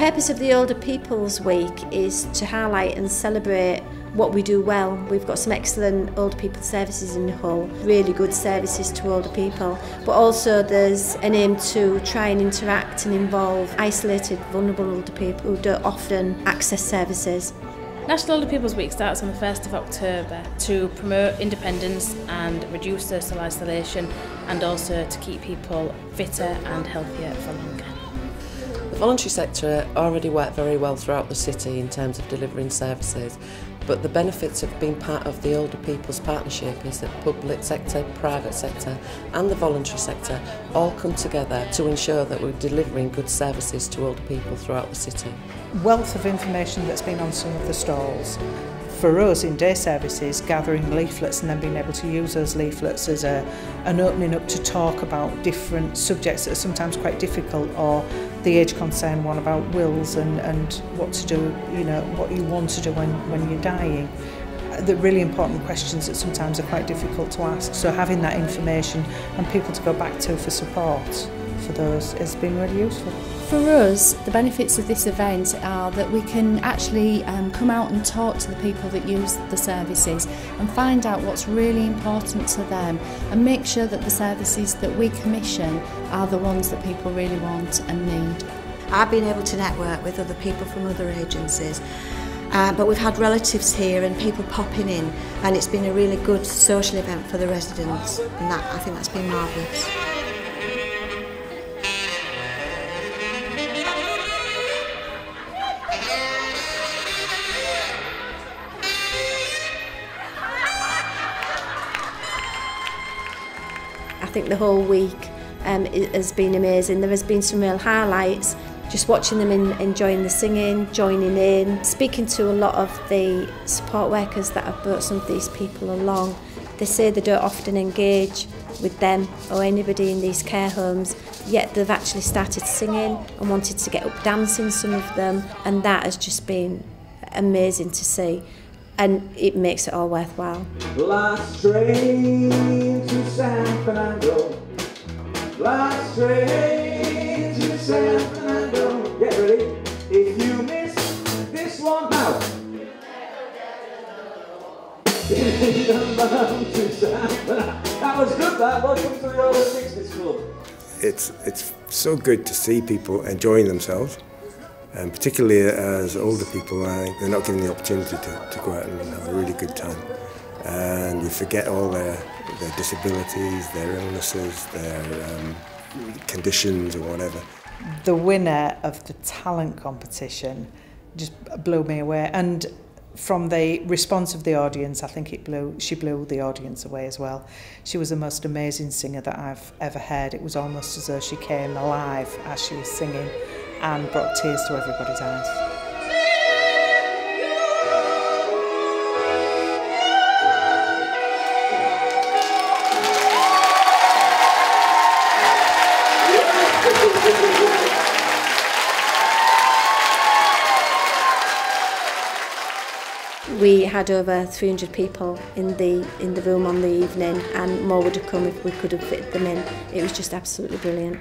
purpose of the Older People's Week is to highlight and celebrate what we do well. We've got some excellent older people services in Hull, really good services to older people, but also there's an aim to try and interact and involve isolated, vulnerable older people who don't often access services. National Older People's Week starts on the 1st of October to promote independence and reduce social isolation, and also to keep people fitter and healthier for longer. The voluntary sector already work very well throughout the city in terms of delivering services, but the benefits of being part of the Older People's Partnership is that public sector, private sector and the voluntary sector all come together to ensure that we're delivering good services to older people throughout the city. Wealth of information that's been on some of the stalls. For us in day services, gathering leaflets and then being able to use those leaflets as an opening up to talk about different subjects that are sometimes quite difficult, or the age concern one about wills and what to do, you know, what you want to do when you're dying. The really important questions that sometimes are quite difficult to ask. So having that information and people to go back to for support for those has been really useful. For us, the benefits of this event are that we can actually come out and talk to the people that use the services and find out what's really important to them, and make sure that the services that we commission are the ones that people really want and need. I've been able to network with other people from other agencies, but we've had relatives here and people popping in, and it's been a really good social event for the residents, and I think that's been marvellous. I think the whole week has been amazing. There has been some real highlights, just watching them enjoying the singing, joining in, speaking to a lot of the support workers that have brought some of these people along. They say they don't often engage with them or anybody in these care homes, yet they've actually started singing and wanted to get up dancing, some of them, and that has just been amazing to see. And it makes it all worthwhile. Last train to San Fernando. Last train to San Fernando. Get ready. If you miss this one now. That was good, that. Welcome to the Over 60s Club. It's so good to see people enjoying themselves. And particularly as older people, they're not given the opportunity to go out and have a really good time. And you forget all their disabilities, their illnesses, their conditions or whatever. The winner of the talent competition just blew me away. And from the response of the audience, I think she blew the audience away as well. She was the most amazing singer that I've ever heard. It was almost as though she came alive as she was singing, and brought tears to everybody's eyes. We had over 300 people in the room on the evening, and more would have come if we could have fit them in. It was just absolutely brilliant.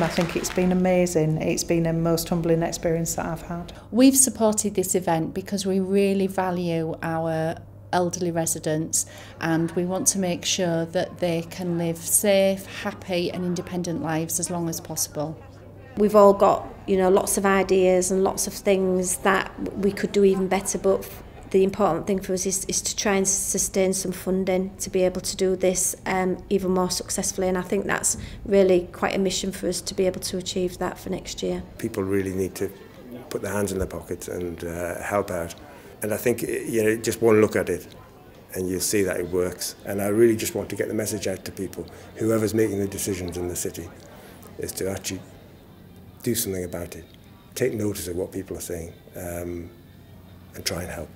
I think it's been amazing. It's been a most humbling experience that I've had. We've supported this event because we really value our elderly residents, and we want to make sure that they can live safe, happy and independent lives as long as possible. We've all got, you know, lots of ideas and lots of things that we could do even better, but the important thing for us is to try and sustain some funding to be able to do this even more successfully, and I think that's really quite a mission for us to be able to achieve that for next year. People really need to put their hands in their pockets and help out, and I think, you know, just one look at it and you'll see that it works. And I really just want to get the message out to people, whoever's making the decisions in the city, is to actually do something about it, take notice of what people are saying, and try and help.